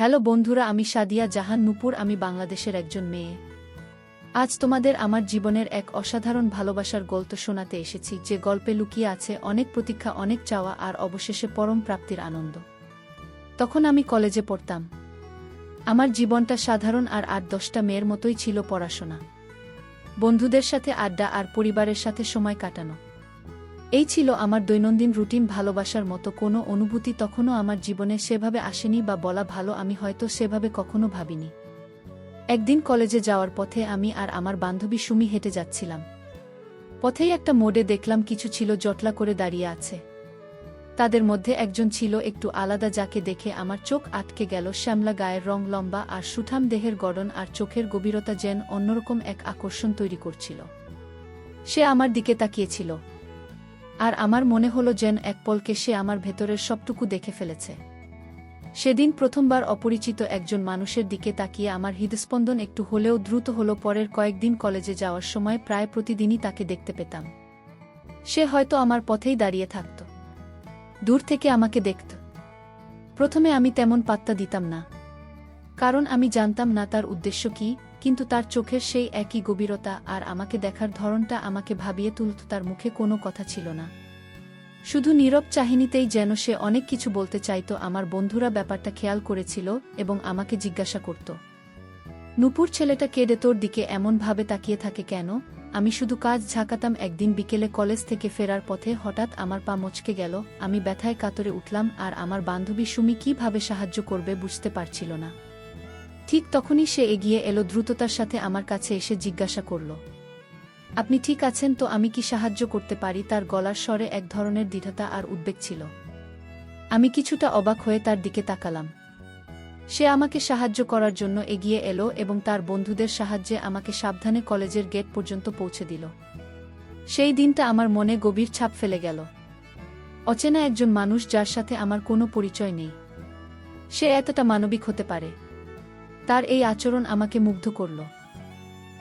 Hello বন্ধুরা, আমি সাদিয়া জাহান নূপুর। আমি বাংলাদেশের একজন মেয়ে। আজ তোমাদের আমার জীবনের এক অসাধারণ ভালোবাসার গল্প শোনাতে এসেছি, যে গল্পে লুকিয়ে আছে অনেক প্রতীক্ষা, অনেক চাওয়া আর অবশেষে পরম প্রাপ্তির আনন্দ। তখন আমি কলেজে পড়তাম। আমার জীবনটা সাধারণ আর ৮-১০টা মেয়ের মতোই ছিল। পড়াশোনা, বন্ধুদের সাথে আড্ডা আর পরিবারের সাথে সময় কাটানো, এই ছিল আমার দৈনন্দিন রুটিন। ভালোবাসার মতো কোনো অনুভূতি তখনও আমার জীবনে সেভাবে আসেনি, বা বলা ভালো, আমি হয়তো সেভাবে কখনো ভাবিনি। একদিন কলেজে যাওয়ার পথে আমি আর আমার বান্ধবী সুমি হেঁটে যাচ্ছিলাম। পথেই একটা মোড়ে দেখলাম কিছু ছিল জটলা করে দাঁড়িয়ে আছে। তাদের মধ্যে একজন ছিল একটু আলাদা, যাকে দেখে আমার চোখ আটকে গেল। শ্যামলা গায়ের রং, লম্বা আর সুঠাম দেহের গড়ন আর চোখের গভীরতা যেন অন্যরকম এক আকর্ষণ তৈরি করছিল। সে আমার দিকে তাকিয়েছিল, আর আমার মনে হলো যেন এক পলকে সে আমার ভেতরের সবটুকু দেখে ফেলেছে। সেদিন প্রথমবার অপরিচিত একজন মানুষের দিকে তাকিয়ে আমার হৃদস্পন্দন একটু হলেও দ্রুত হলো। পরের কয়েকদিন কলেজে যাওয়ার সময় প্রায় প্রতিদিনই তাকে দেখতে পেতাম। সে হয়তো আমার পথেই দাঁড়িয়ে থাকত, দূর থেকে আমাকে দেখত। প্রথমে আমি তেমন পাত্তা দিতাম না, কারণ আমি জানতাম না তার উদ্দেশ্য কি, কিন্তু তার চোখের সেই একই গভীরতা আর আমাকে দেখার ধরনটা আমাকে ভাবিয়ে তুলত। তার মুখে কোনো কথা ছিল না, শুধু নীরব চাহনিতেই যেন সে অনেক কিছু বলতে চাইত। আমার বন্ধুরা ব্যাপারটা খেয়াল করেছিল এবং আমাকে জিজ্ঞাসা করত, নূপুর, ছেলেটা কেঁদে তোর দিকে এমনভাবে তাকিয়ে থাকে কেন? আমি শুধু কাজ ঝাঁকাতাম। একদিন বিকেলে কলেজ থেকে ফেরার পথে হঠাৎ আমার পা মচকে গেল। আমি ব্যথায় কাতরে উঠলাম, আর আমার বান্ধবী সুমি কিভাবে সাহায্য করবে বুঝতে পারছিল না। ঠিক তখনই সে এগিয়ে এলো, দ্রুততার সাথে আমার কাছে এসে জিজ্ঞাসা করল, আপনি ঠিক আছেন তো? আমি কি সাহায্য করতে পারি? তার গলার স্বরে এক ধরনের দৃঢ়তা আর উদ্বেগ ছিল। আমি কিছুটা অবাক হয়ে তার দিকে তাকালাম। সে আমাকে সাহায্য করার জন্য এগিয়ে এলো এবং তার বন্ধুদের সাহায্যে আমাকে সাবধানে কলেজের গেট পর্যন্ত পৌঁছে দিল। সেই দিনটা আমার মনে গভীর ছাপ ফেলে গেল। অচেনা একজন মানুষ, যার সাথে আমার কোনো পরিচয় নেই, সে এতটা মানবিক হতে পারে। তার এই আচরণ আমাকে মুগ্ধ করল।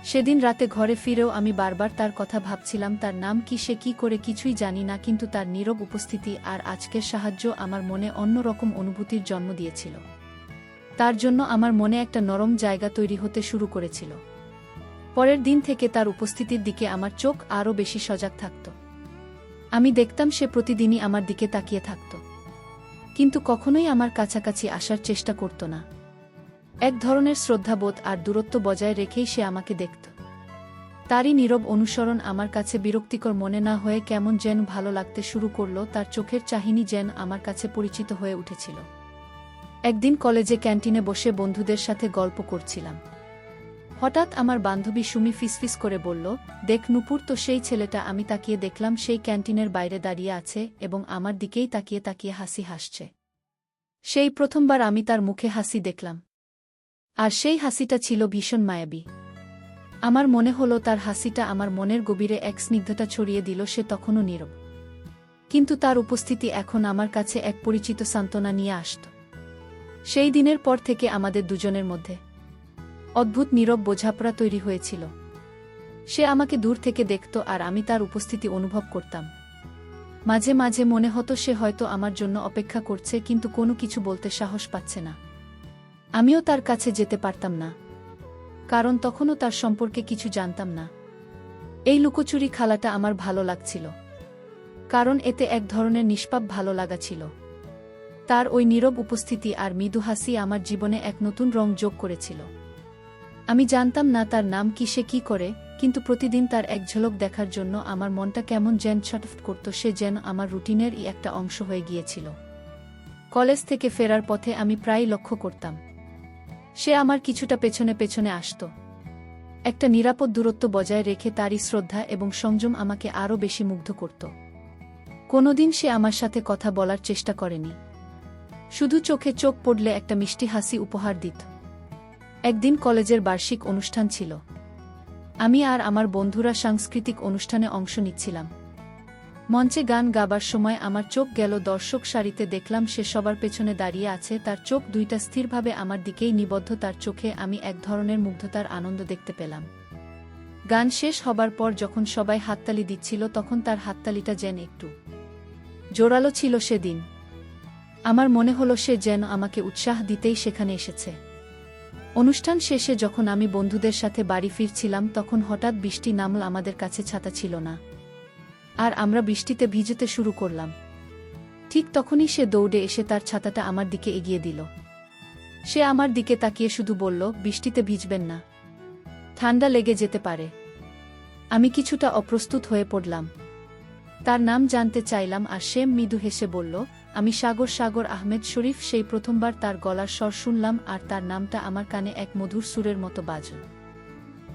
সেদিন রাতে ঘরে ফিরেও আমি বারবার তার কথা ভাবছিলাম। তার নাম কি, সে কি করে, কিছুই জানি না, কিন্তু তার নীরব উপস্থিতি আর আজকের সাহায্য আমার মনে অন্যরকম অনুভূতির জন্ম দিয়েছিল। তার জন্য আমার মনে একটা নরম জায়গা তৈরি হতে শুরু করেছিল। পরের দিন থেকে তার উপস্থিতির দিকে আমার চোখ আরও বেশি সজাগ থাকত। আমি দেখতাম সে প্রতিদিনই আমার দিকে তাকিয়ে থাকত, কিন্তু কখনোই আমার কাছাকাছি আসার চেষ্টা করত না। এক ধরনের শ্রদ্ধাবোধ আর দূরত্ব বজায় রেখেই সে আমাকে দেখত। তারই নীরব অনুসরণ আমার কাছে বিরক্তিকর মনে না হয়ে কেমন যেন ভালো লাগতে শুরু করল। তার চোখের চাহনি যেন আমার কাছে পরিচিত হয়ে উঠেছিল। একদিন কলেজে ক্যান্টিনে বসে বন্ধুদের সাথে গল্প করছিলাম। হঠাৎ আমার বান্ধবী সুমি ফিসফিস করে বলল, দেখ নূপুর, তো সেই ছেলেটা। আমি তাকিয়ে দেখলাম সেই ক্যান্টিনের বাইরে দাঁড়িয়ে আছে এবং আমার দিকেই তাকিয়ে তাকিয়ে হাসি হাসছে। সেই প্রথমবার আমি তার মুখে হাসি দেখলাম, আর সেই হাসিটা ছিল ভীষণ মায়াবী। আমার মনে হলো তার হাসিটা আমার মনের গভীরে এক স্নিগ্ধতা ছড়িয়ে দিল। সে তখনও নীরব, কিন্তু তার উপস্থিতি এখন আমার কাছে এক পরিচিত সান্ত্বনা নিয়ে আসত। সেই দিনের পর থেকে আমাদের দুজনের মধ্যে অদ্ভুত নীরব বোঝাপড়া তৈরি হয়েছিল। সে আমাকে দূর থেকে দেখত আর আমি তার উপস্থিতি অনুভব করতাম। মাঝে মাঝে মনে হতো সে হয়তো আমার জন্য অপেক্ষা করছে, কিন্তু কোনো কিছু বলতে সাহস পাচ্ছে না। আমিও তার কাছে যেতে পারতাম না, কারণ তখনও তার সম্পর্কে কিছু জানতাম না। এই লুকোচুরি খেলাটা আমার ভালো লাগছিল, কারণ এতে এক ধরনের নিষ্পাপ ভালো লাগা ছিল। তার ওই নীরব উপস্থিতি আর মৃদু হাসি আমার জীবনে এক নতুন রং যোগ করেছিল। আমি জানতাম না তার নাম কি, সে কি করে, কিন্তু প্রতিদিন তার এক ঝলক দেখার জন্য আমার মনটা কেমন যেন ছটফট করত। সে যেন আমার রুটিনেরই একটা অংশ হয়ে গিয়েছিল। কলেজ থেকে ফেরার পথে আমি প্রায়ই লক্ষ্য করতাম সে আমার কিছুটা পেছনে পেছনে আসত। একটা নিরাপদ দূরত্ব বজায় রেখে তারই শ্রদ্ধা এবং সংযম আমাকে আরও বেশি মুগ্ধ করত। কোনোদিন সে আমার সাথে কথা বলার চেষ্টা করেনি, শুধু চোখে চোখ পড়লে একটা মিষ্টি হাসি উপহার দিত। একদিন কলেজের বার্ষিক অনুষ্ঠান ছিল। আমি আর আমার বন্ধুরা সাংস্কৃতিক অনুষ্ঠানে অংশ নিচ্ছিলাম। মঞ্চে গান গাবার সময় আমার চোখ গেল দর্শক সারিতে। দেখলাম সে সবার পেছনে দাঁড়িয়ে আছে, তার চোখ দুইটা স্থিরভাবে আমার দিকেই নিবদ্ধ। তার চোখে আমি এক ধরনের মুগ্ধতার আনন্দ দেখতে পেলাম। গান শেষ হবার পর যখন সবাই হাততালি দিচ্ছিল, তখন তার হাততালিটা যেন একটু জোরালো ছিল। সেদিন আমার মনে হলো সে যেন আমাকে উৎসাহ দিতেই সেখানে এসেছে। অনুষ্ঠান শেষে যখন আমি বন্ধুদের সাথে বাড়ি ফিরছিলাম তখন হঠাৎ বৃষ্টি নামল। আমাদের কাছে ছাতা ছিল না, আর আমরা বৃষ্টিতে ভিজতে শুরু করলাম। ঠিক তখনই সে দৌড়ে এসে তার ছাতাটা আমার দিকে এগিয়ে দিল। সে আমার দিকে তাকিয়ে শুধু বলল, বৃষ্টিতে ভিজবেন না, ঠান্ডা লেগে যেতে পারে। আমি কিছুটা অপ্রস্তুত হয়ে পড়লাম। তার নাম জানতে চাইলাম আর সে মৃদু হেসে বলল, আমি সাগর আহমেদ শরীফ। সেই প্রথমবার তার গলার স্বর শুনলাম আর তার নামটা আমার কানে এক মধুর সুরের মতো বাজল।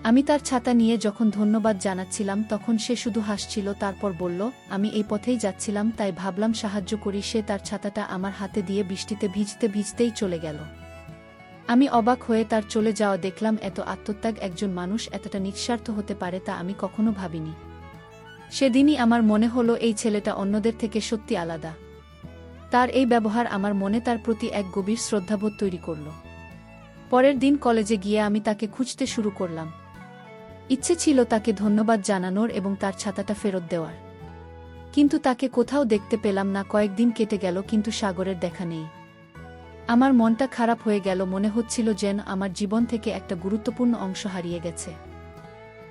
আমি তার ছাতা নিয়ে যখন ধন্যবাদ জানাচ্ছিলাম তখন সে শুধু হাসছিল। তারপর বলল, আমি এই পথেই যাচ্ছিলাম তাই ভাবলাম সাহায্য করি। সে তার ছাতাটা আমার হাতে দিয়ে বৃষ্টিতে ভিজতে ভিজতেই চলে গেল। আমি অবাক হয়ে তার চলে যাওয়া দেখলাম। এত আত্মত্যাগ একজন মানুষ এতটা নিঃস্বার্থ হতে পারে তা আমি কখনো ভাবিনি। সেদিনই আমার মনে হলো এই ছেলেটা অন্যদের থেকে সত্যি আলাদা। তার এই ব্যবহার আমার মনে তার প্রতি এক গভীর শ্রদ্ধাবোধ তৈরি করল। পরের দিন কলেজে গিয়ে আমি তাকে খুঁজতে শুরু করলাম। ইচ্ছে ছিল তাকে ধন্যবাদ জানানোর এবং তার ছাতাটা ফেরত দেওয়ার, কিন্তু তাকে কোথাও দেখতে পেলাম না। কয়েকদিন কেটে গেল কিন্তু সাগরের দেখা নেই। আমার মনটা খারাপ হয়ে গেল। মনে হচ্ছিল যেন আমার জীবন থেকে একটা গুরুত্বপূর্ণ অংশ হারিয়ে গেছে।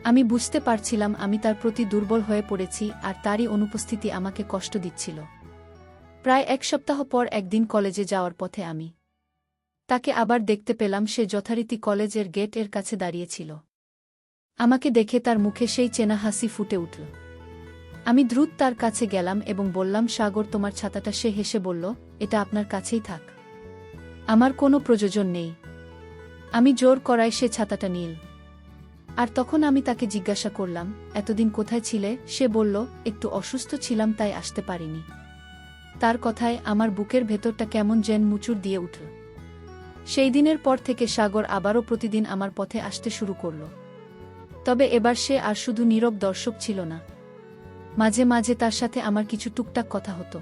আমি বুঝতে পারছিলাম আমি তার প্রতি দুর্বল হয়ে পড়েছি আর তারই অনুপস্থিতি আমাকে কষ্ট দিচ্ছিল। প্রায় এক সপ্তাহ পর একদিন কলেজে যাওয়ার পথে আমি তাকে আবার দেখতে পেলাম। সে যথারীতি কলেজের গেট এর কাছে দাঁড়িয়েছিল। আমাকে দেখে তার মুখে সেই চেনা হাসি ফুটে উঠল। আমি দ্রুত তার কাছে গেলাম এবং বললাম, সাগর, তোমার ছাতাটা। সে হেসে বলল, এটা আপনার কাছেই থাক, আমার কোনো প্রয়োজন নেই। আমি জোর করায় সে ছাতাটা নিল। আর তখন আমি তাকে জিজ্ঞাসা করলাম, এতদিন কোথায় ছিলে? সে বলল, একটু অসুস্থ ছিলাম তাই আসতে পারিনি। তার কথায় আমার বুকের ভেতরটা কেমন যেন মুচুর দিয়ে উঠল। সেই দিনের পর থেকে সাগর আবারও প্রতিদিন আমার পথে আসতে শুরু করল। তবে এবার সে আর শুধু নীরব দর্শক ছিল না। মাঝে মাঝে তার সাথে আমার কিছু টুকটাক কথা হতো,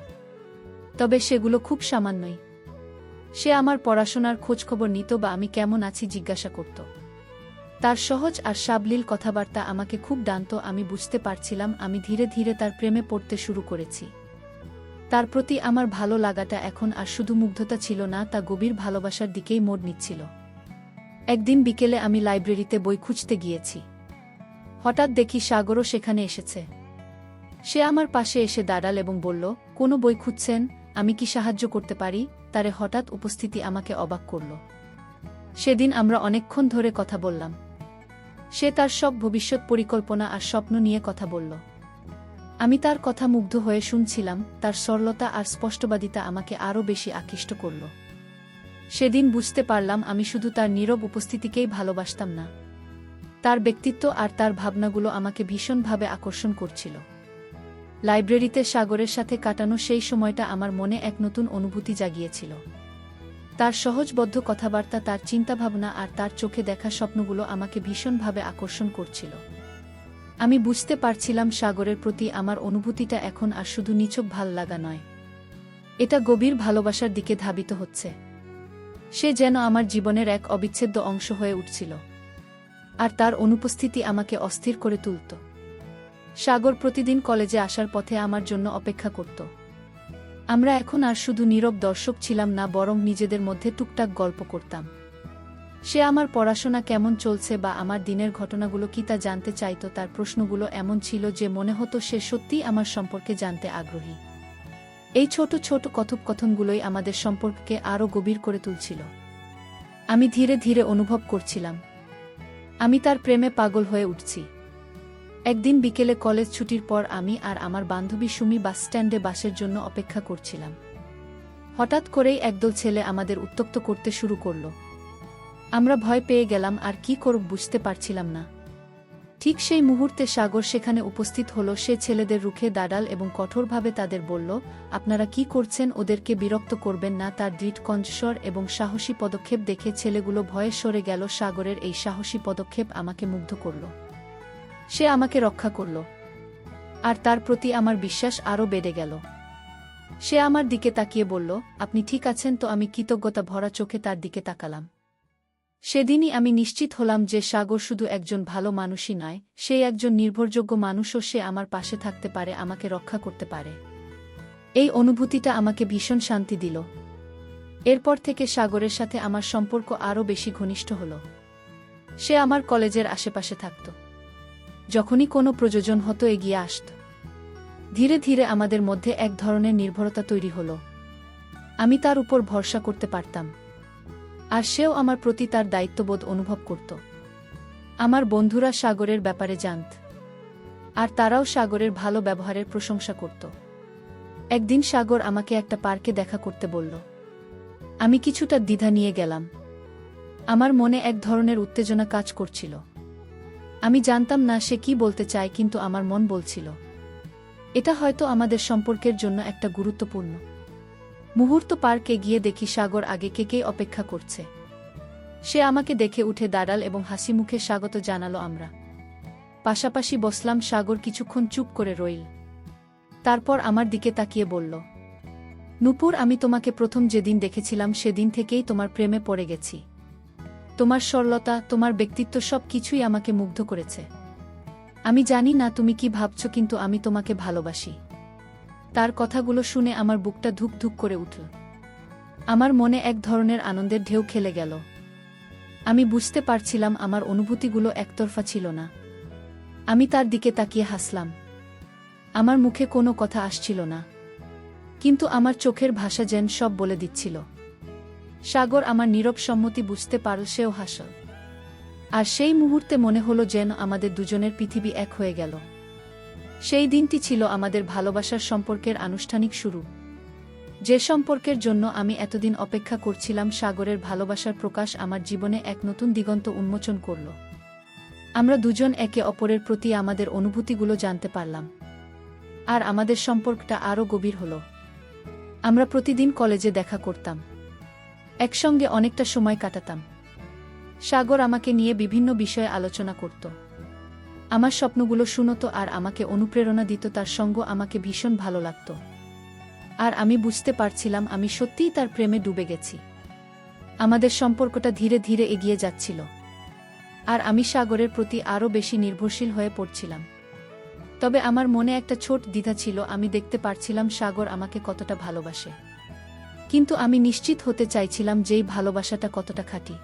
তবে সেগুলো খুব সামান্যই। সে আমার পড়াশোনার খোঁজখবর নিত বা আমি কেমন আছি জিজ্ঞাসা করত। তার সহজ আর সাবলীল কথাবার্তা আমাকে খুব টানত। আমি বুঝতে পারছিলাম আমি ধীরে ধীরে তার প্রেমে পড়তে শুরু করেছি। তার প্রতি আমার ভালো লাগাটা এখন আর শুধু মুগ্ধতা ছিল না, তা গভীর ভালোবাসার দিকেই মোড় নিচ্ছিল। একদিন বিকেলে আমি লাইব্রেরিতে বই খুঁজতে গিয়েছি। হঠাৎ দেখি সাগরও সেখানে এসেছে। সে আমার পাশে এসে দাঁড়াল এবং বলল, কোনো বই খুঁজছেন? আমি কি সাহায্য করতে পারি? তার হঠাৎ উপস্থিতি আমাকে অবাক করল। সেদিন আমরা অনেকক্ষণ ধরে কথা বললাম। সে তার সব ভবিষ্যৎ পরিকল্পনা আর স্বপ্ন নিয়ে কথা বলল। আমি তার কথা মুগ্ধ হয়ে শুনছিলাম। তার সরলতা আর স্পষ্টবাদিতা আমাকে আরও বেশি আকৃষ্ট করল। সেদিন বুঝতে পারলাম আমি শুধু তার নীরব উপস্থিতিকেই ভালোবাসতাম না, তার ব্যক্তিত্ব আর তার ভাবনাগুলো আমাকে ভীষণভাবে আকর্ষণ করছিল। লাইব্রেরিতে সাগরের সাথে কাটানো সেই সময়টা আমার মনে এক নতুন অনুভূতি জাগিয়েছিল। তার সহজবদ্ধ কথাবার্তা, তার চিন্তাভাবনা আর তার চোখে দেখা স্বপ্নগুলো আমাকে ভীষণভাবে আকর্ষণ করছিল। আমি বুঝতে পারছিলাম সাগরের প্রতি আমার অনুভূতিটা এখন আর শুধু নিছক ভাল লাগা নয়, এটা গভীর ভালোবাসার দিকে ধাবিত হচ্ছে। সে যেন আমার জীবনের এক অবিচ্ছেদ্য অংশ হয়ে উঠছিল, আর তার অনুপস্থিতি আমাকে অস্থির করে তুলত। সাগর প্রতিদিন কলেজে আসার পথে আমার জন্য অপেক্ষা করত। আমরা এখন আর শুধু নীরব দর্শক ছিলাম না, বরং নিজেদের মধ্যে টুকটাক গল্প করতাম। সে আমার পড়াশোনা কেমন চলছে বা আমার দিনের ঘটনাগুলো কি তা জানতে চাইত। তার প্রশ্নগুলো এমন ছিল যে মনে হতো সে সত্যিই আমার সম্পর্কে জানতে আগ্রহী। এই ছোট ছোট কথোপকথনগুলোই আমাদের সম্পর্ককে আরও গভীর করে তুলছিল। আমি ধীরে ধীরে অনুভব করছিলাম আমি তার প্রেমে পাগল হয়ে উঠছি। একদিন বিকেলে কলেজ ছুটির পর আমি আর আমার বান্ধবী সুমি বাসস্ট্যান্ডে বাসের জন্য অপেক্ষা করছিলাম। হঠাৎ করেই একদল ছেলে আমাদের উত্ত্যক্ত করতে শুরু করল। আমরা ভয় পেয়ে গেলাম আর কি করব বুঝতে পারছিলাম না। ঠিক সেই মুহূর্তে সাগর সেখানে উপস্থিত হলো। সে ছেলেদের রুখে দাঁড়াল এবং কঠোরভাবে তাদের বলল, আপনারা কি করছেন? ওদেরকে বিরক্ত করবেন না। তার দৃঢ় কণ্ঠস্বর এবং সাহসী পদক্ষেপ দেখে ছেলেগুলো ভয়ে সরে গেল। সাগরের এই সাহসী পদক্ষেপ আমাকে মুগ্ধ করল। সে আমাকে রক্ষা করল, আর তার প্রতি আমার বিশ্বাস আরও বেড়ে গেল। সে আমার দিকে তাকিয়ে বলল, আপনি ঠিক আছেন তো? আমি কৃতজ্ঞতা ভরা চোখে তার দিকে তাকালাম। সেদিনই আমি নিশ্চিত হলাম যে সাগর শুধু একজন ভালো মানুষই নয়, সে একজন নির্ভরযোগ্য মানুষও। সে আমার পাশে থাকতে পারে, আমাকে রক্ষা করতে পারে। এই অনুভূতিটা আমাকে ভীষণ শান্তি দিল। এরপর থেকে সাগরের সাথে আমার সম্পর্ক আরও বেশি ঘনিষ্ঠ হল। সে আমার কলেজের আশেপাশে থাকত। যখনই কোনো প্রয়োজন হতো এগিয়ে আসত। ধীরে ধীরে আমাদের মধ্যে এক ধরনের নির্ভরতা তৈরি হল। আমি তার উপর ভরসা করতে পারতাম, আর সেও আমার প্রতি তার দায়িত্ববোধ অনুভব করত। আমার বন্ধুরা সাগরের ব্যাপারে জানত, আর তারাও সাগরের ভালো ব্যবহারের প্রশংসা করত। একদিন সাগর আমাকে একটা পার্কে দেখা করতে বলল। আমি কিছুটা দ্বিধা নিয়ে গেলাম। আমার মনে এক ধরনের উত্তেজনা কাজ করছিল। আমি জানতাম না সে কি বলতে চায়, কিন্তু আমার মন বলছিল এটা হয়তো আমাদের সম্পর্কের জন্য একটা গুরুত্বপূর্ণ মুহূর্ত। পার্কে গিয়ে দেখি সাগর আগে কেকেই অপেক্ষা করছে। সে আমাকে দেখে উঠে দাঁড়াল এবং হাসি মুখে স্বাগত জানালো। আমরা পাশাপাশি বসলাম। সাগর কিছুক্ষণ চুপ করে রইল। তারপর আমার দিকে তাকিয়ে বলল, নূপুর, আমি তোমাকে প্রথম যেদিন দেখেছিলাম সেদিন থেকেই তোমার প্রেমে পড়ে গেছি। তোমার সরলতা, তোমার ব্যক্তিত্ব সব কিছুই আমাকে মুগ্ধ করেছে। আমি জানি না তুমি কি ভাবছ, কিন্তু আমি তোমাকে ভালোবাসি। তার কথাগুলো শুনে আমার বুকটা ধুক ধুক করে উঠল। আমার মনে এক ধরনের আনন্দের ঢেউ খেলে গেল। আমি বুঝতে পারছিলাম আমার অনুভূতিগুলো একতরফা ছিল না। আমি তার দিকে তাকিয়ে হাসলাম। আমার মুখে কোনো কথা আসছিল না, কিন্তু আমার চোখের ভাষা যেন সব বলে দিচ্ছিল। সাগর আমার নীরব সম্মতি বুঝতে পারল, সেও হাসল। আর সেই মুহূর্তে মনে হলো যেন আমাদের দুজনের পৃথিবী এক হয়ে গেল। সেই দিনটি ছিল আমাদের ভালোবাসার সম্পর্কের আনুষ্ঠানিক শুরু। যে সম্পর্কের জন্য আমি এতদিন অপেক্ষা করছিলাম, সাগরের ভালোবাসার প্রকাশ আমার জীবনে এক নতুন দিগন্ত উন্মোচন করল। আমরা দুজন একে অপরের প্রতি আমাদের অনুভূতিগুলো জানতে পারলাম, আর আমাদের সম্পর্কটা আরও গভীর হল। আমরা প্রতিদিন কলেজে দেখা করতাম, একসঙ্গে অনেকটা সময় কাটাতাম। সাগর আমাকে নিয়ে বিভিন্ন বিষয়ে আলোচনা করত, আমার স্বপ্নগুলো শুনত আর আমাকে অনুপ্রেরণা দিত। তার সঙ্গ আমাকে ভীষণ ভালো লাগত, আর আমি বুঝতে পারছিলাম আমি সত্যিই তার প্রেমে ডুবে গেছি। আমাদের সম্পর্কটা ধীরে ধীরে এগিয়ে যাচ্ছিল, আর আমি সাগরের প্রতি আরও বেশি নির্ভরশীল হয়ে পড়ছিলাম। তবে আমার মনে একটা ছোট দ্বিধা ছিল। আমি দেখতে পারছিলাম সাগর আমাকে কতটা ভালোবাসে, কিন্তু আমি নিশ্চিত হতে চাইছিলাম যেই ভালোবাসাটা কতটা খাঁটি।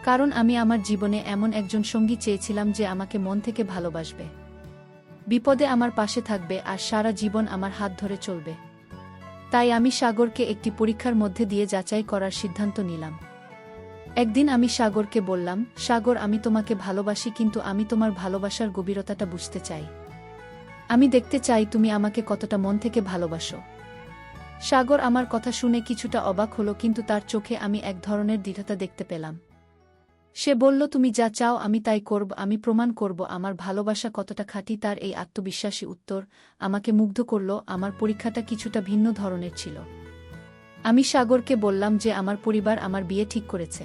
কারণ আমি আমার জীবনে এমন একজন সঙ্গী চেয়েছিলাম যে আমাকে মন থেকে ভালোবাসবে, বিপদে আমার পাশে থাকবে, আর সারা জীবন আমার হাত ধরে চলবে। তাই আমি সাগরকে একটি পরীক্ষার মধ্যে দিয়ে যাচাই করার সিদ্ধান্ত নিলাম। একদিন আমি সাগরকে বললাম, সাগর, আমি তোমাকে ভালোবাসি, কিন্তু আমি তোমার ভালোবাসার গভীরতাটা বুঝতে চাই। আমি দেখতে চাই তুমি আমাকে কতটা মন থেকে ভালোবাসো। সাগর আমার কথা শুনে কিছুটা অবাক হলো, কিন্তু তার চোখে আমি এক ধরনের দৃঢ়তা দেখতে পেলাম। সে বলল, তুমি যা চাও আমি তাই করব, আমি প্রমাণ করব আমার ভালোবাসা কতটা খাঁটি। তার এই আত্মবিশ্বাসী উত্তর আমাকে মুগ্ধ করল। আমার পরীক্ষাটা কিছুটা ভিন্ন ধরনের ছিল। আমি সাগরকে বললাম যে আমার পরিবার আমার বিয়ে ঠিক করেছে,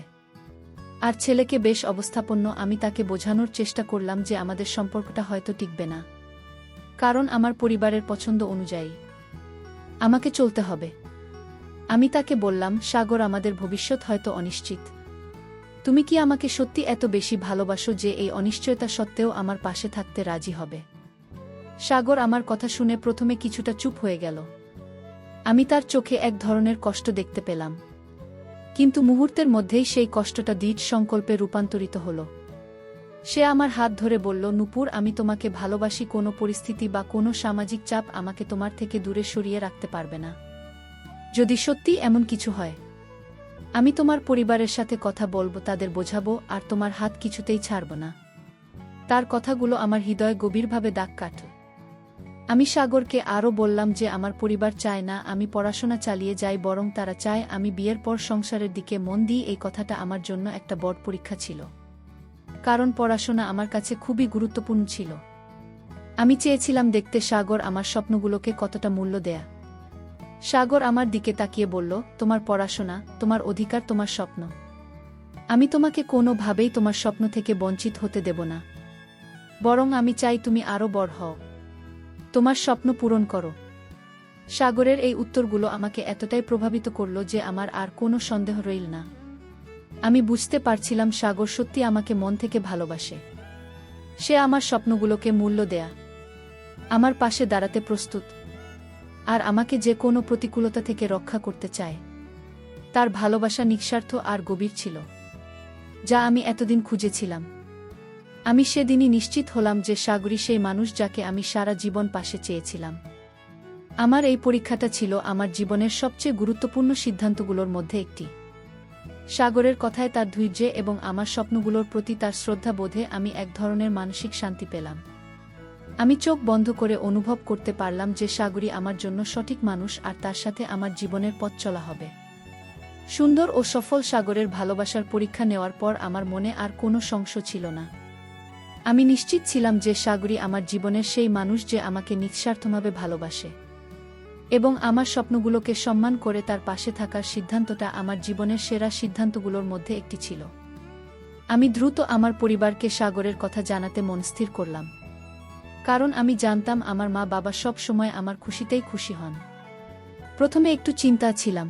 আর ছেলেকে বেশ অবস্থাপন্ন। আমি তাকে বোঝানোর চেষ্টা করলাম যে আমাদের সম্পর্কটা হয়তো টিকবে না, কারণ আমার পরিবারের পছন্দ অনুযায়ী আমাকে চলতে হবে। আমি তাকে বললাম, সাগর, আমাদের ভবিষ্যৎ হয়তো অনিশ্চিত। তুমি কি আমাকে সত্যি এত বেশি ভালোবাসো যে এই অনিশ্চয়তা সত্ত্বেও আমার পাশে থাকতে রাজি হবে? সাগর আমার কথা শুনে প্রথমে কিছুটা চুপ হয়ে গেল। আমি তার চোখে এক ধরনের কষ্ট দেখতে পেলাম, কিন্তু মুহূর্তের মধ্যেই সেই কষ্টটা দৃঢ় সংকল্পে রূপান্তরিত হল। সে আমার হাত ধরে বলল, নূপুর, আমি তোমাকে ভালোবাসি। কোনো পরিস্থিতি বা কোনো সামাজিক চাপ আমাকে তোমার থেকে দূরে সরিয়ে রাখতে পারবে না। যদি সত্যি এমন কিছু হয়, আমি তোমার পরিবারের সাথে কথা বলবো, তাদের বোঝাবো, আর তোমার হাত কিছুতেই ছাড়ব না। তার কথাগুলো আমার হৃদয়ে গভীরভাবে দাগ কাটল। আমি সাগরকে আরও বললাম যে আমার পরিবার চায় না আমি পড়াশোনা চালিয়ে যাই, বরং তারা চায় আমি বিয়ের পর সংসারের দিকে মন দিই। এই কথাটা আমার জন্য একটা বড় পরীক্ষা ছিল, কারণ পড়াশোনা আমার কাছে খুবই গুরুত্বপূর্ণ ছিল। আমি চেয়েছিলাম দেখতে সাগর আমার স্বপ্নগুলোকে কতটা মূল্য দেয়া। সাগর আমার দিকে তাকিয়ে বলল, তোমার পড়াশোনা, তোমার অধিকার, তোমার স্বপ্ন। আমি তোমাকে কোনোভাবেই তোমার স্বপ্ন থেকে বঞ্চিত হতে দেব না, বরং আমি চাই তুমি আরও বড় হও, তোমার স্বপ্ন পূরণ করো। সাগরের এই উত্তরগুলো আমাকে এতটাই প্রভাবিত করল যে আমার আর কোনো সন্দেহ রইল না। আমি বুঝতে পারছিলাম সাগর সত্যি আমাকে মন থেকে ভালোবাসে। সে আমার স্বপ্নগুলোকে মূল্য দেয়া, আমার পাশে দাঁড়াতে প্রস্তুত, আর আমাকে যে কোনো প্রতিকূলতা থেকে রক্ষা করতে চায়। তার ভালোবাসা নিঃস্বার্থ আর গভীর ছিল, যা আমি এতদিন খুঁজেছিলাম। আমি সেদিনই নিশ্চিত হলাম যে সাগরই সেই মানুষ যাকে আমি সারা জীবন পাশে চেয়েছিলাম। আমার এই পরীক্ষাটা ছিল আমার জীবনের সবচেয়ে গুরুত্বপূর্ণ সিদ্ধান্তগুলোর মধ্যে একটি। সাগরের কথায়, তার ধৈর্যে এবং আমার স্বপ্নগুলোর প্রতি তার শ্রদ্ধাবোধে আমি এক ধরনের মানসিক শান্তি পেলাম। আমি চোখ বন্ধ করে অনুভব করতে পারলাম যে সাগরই আমার জন্য সঠিক মানুষ আর তার সাথে আমার জীবনের পথ চলা হবে। সুন্দর ও সফল সাগরের ভালোবাসার পরীক্ষা নেওয়ার পর আমার মনে আর কোনো সংশয় ছিল না। আমি নিশ্চিত ছিলাম যে সাগরই আমার জীবনের সেই মানুষ যে আমাকে নিঃস্বার্থভাবে ভালোবাসে এবং আমার স্বপ্নগুলোকে সম্মান করে তার পাশে থাকার সিদ্ধান্তটা আমার জীবনের সেরা সিদ্ধান্তগুলোর মধ্যে একটি ছিল। আমি দ্রুত আমার পরিবারকে সাগরের কথা জানাতে মন স্থির করলাম, কারণ আমি জানতাম আমার মা বাবা সব সময় আমার খুশিতেই খুশি হন। প্রথমে একটু চিন্তা ছিলাম,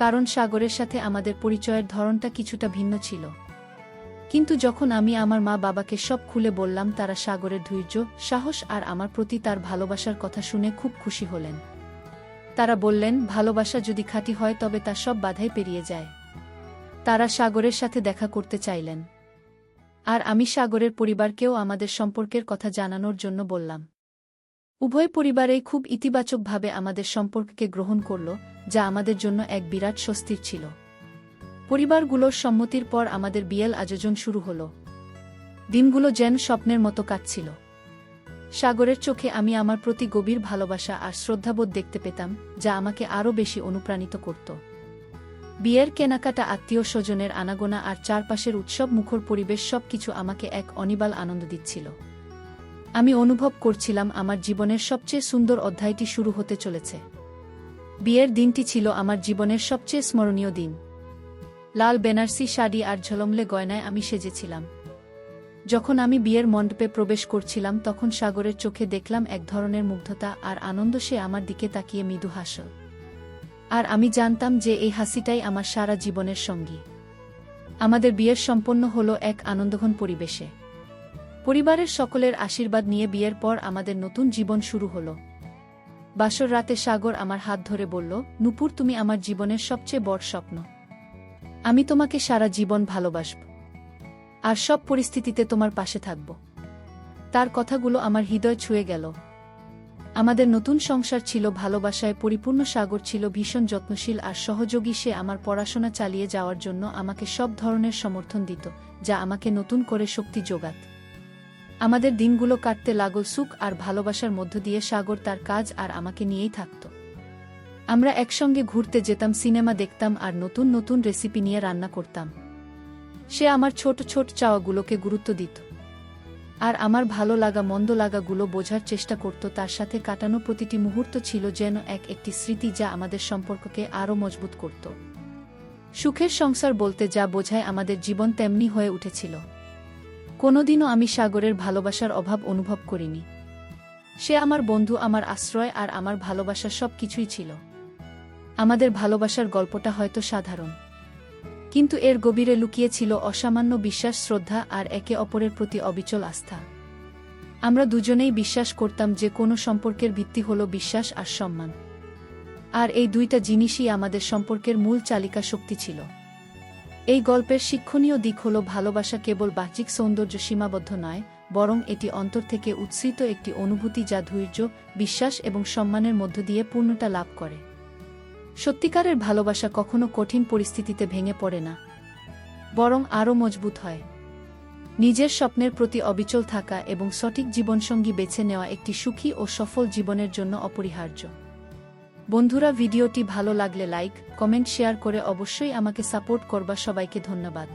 কারণ সাগরের সাথে আমাদের পরিচয়ের ধরনটা কিছুটা ভিন্ন ছিল। কিন্তু যখন আমি আমার মা বাবাকে সব খুলে বললাম, তারা সাগরের ধৈর্য, সাহস আর আমার প্রতি তার ভালোবাসার কথা শুনে খুব খুশি হলেন। তারা বললেন, ভালোবাসা যদি খাঁটি হয় তবে তা সব বাধাই পেরিয়ে যায়। তারা সাগরের সাথে দেখা করতে চাইলেন, আর আমি সাগরের পরিবারকেও আমাদের সম্পর্কের কথা জানানোর জন্য বললাম। উভয় পরিবারেই খুব ইতিবাচকভাবে আমাদের সম্পর্ককে গ্রহণ করল, যা আমাদের জন্য এক বিরাট স্বস্তির ছিল। পরিবারগুলোর সম্মতির পর আমাদের বিয়ের আয়োজন শুরু হল। দিনগুলো যেন স্বপ্নের মতো কাটছিল। সাগরের চোখে আমি আমার প্রতি গভীর ভালোবাসা আর শ্রদ্ধাবোধ দেখতে পেতাম, যা আমাকে আরও বেশি অনুপ্রাণিত করত। বিয়ের কেনাকাটা, আত্মীয় স্বজনের আনাগোনা আর চারপাশের উৎসব মুখর পরিবেশ সবকিছু আমাকে এক অনিবাল আনন্দ দিচ্ছিল। আমি অনুভব করছিলাম আমার জীবনের সবচেয়ে সুন্দর অধ্যায়টি শুরু হতে চলেছে। বিয়ের দিনটি ছিল আমার জীবনের সবচেয়ে স্মরণীয় দিন। লাল বেনারসি শাড়ি আর ঝলমলে গয়নায় আমি সেজেছিলাম। যখন আমি বিয়ের মণ্ডপে প্রবেশ করছিলাম তখন সাগরের চোখে দেখলাম এক ধরনের মুগ্ধতা আর আনন্দ। সে আমার দিকে তাকিয়ে মৃদু হাসল, আর আমি জানতাম যে এই হাসিটাই আমার সারা জীবনের সঙ্গী। আমাদের বিয়ের সম্পন্ন হলো এক আনন্দঘন পরিবেশে। পরিবারের সকলের আশীর্বাদ নিয়ে বিয়ের পর আমাদের নতুন জীবন শুরু হলো। বাসর রাতে সাগর আমার হাত ধরে বলল, নূপুর, তুমি আমার জীবনের সবচেয়ে বড় স্বপ্ন। আমি তোমাকে সারা জীবন ভালোবাসব আর সব পরিস্থিতিতে তোমার পাশে থাকব। তার কথাগুলো আমার হৃদয় ছুঁয়ে গেল। আমাদের নতুন সংসার ছিল ভালোবাসায় পরিপূর্ণ। সাগর ছিল ভীষণ যত্নশীল আর সহযোগী। সে আমার পড়াশোনা চালিয়ে যাওয়ার জন্য আমাকে সব ধরনের সমর্থন দিত, যা আমাকে নতুন করে শক্তি যোগাত। আমাদের দিনগুলো কাটতে লাগল সুখ আর ভালোবাসার মধ্য দিয়ে। সাগর তার কাজ আর আমাকে নিয়েই থাকত। আমরা একসঙ্গে ঘুরতে যেতাম, সিনেমা দেখতাম আর নতুন নতুন রেসিপি নিয়ে রান্না করতাম। সে আমার ছোট ছোট চাওয়াগুলোকে গুরুত্ব দিত, আর আমার ভালো লাগা মন্দ লাগাগুলো বোঝার চেষ্টা করত। তার সাথে কাটানো প্রতিটি মুহূর্ত ছিল যেন একটি স্মৃতি, যা আমাদের সম্পর্ককে আরও মজবুত করত। সুখের সংসার বলতে যা বোঝায়, আমাদের জীবন তেমনি হয়ে উঠেছিল। কোনোদিনও আমি সাগরের ভালোবাসার অভাব অনুভব করিনি। সে আমার বন্ধু, আমার আশ্রয় আর আমার ভালোবাসার সব কিছুই ছিল। আমাদের ভালোবাসার গল্পটা হয়তো সাধারণ, কিন্তু এর গভীরে লুকিয়ে ছিল অসামান্য বিশ্বাস, শ্রদ্ধা আর একে অপরের প্রতি অবিচল আস্থা। আমরা দুজনেই বিশ্বাস করতাম যে কোনো সম্পর্কের ভিত্তি হলো বিশ্বাস আর সম্মান, আর এই দুইটা জিনিসই আমাদের সম্পর্কের মূল চালিকা শক্তি ছিল। এই গল্পের শিক্ষণীয় দিক হলো, ভালোবাসা কেবল বাহ্যিক সৌন্দর্য সীমাবদ্ধ নয়, বরং এটি অন্তর থেকে উৎসৃত একটি অনুভূতি যা ধৈর্য, বিশ্বাস এবং সম্মানের মধ্য দিয়ে পূর্ণতা লাভ করে। সত্যিকারের ভালোবাসা কখনো কঠিন পরিস্থিতিতে ভেঙে পড়ে না, বরং আরও মজবুত হয়। নিজের স্বপ্নের প্রতি অবিচল থাকা এবং সঠিক জীবনসঙ্গী বেছে নেওয়া একটি সুখী ও সফল জীবনের জন্য অপরিহার্য। বন্ধুরা, ভিডিওটি ভালো লাগলে লাইক, কমেন্ট, শেয়ার করে অবশ্যই আমাকে সাপোর্ট করবা। সবাইকে ধন্যবাদ।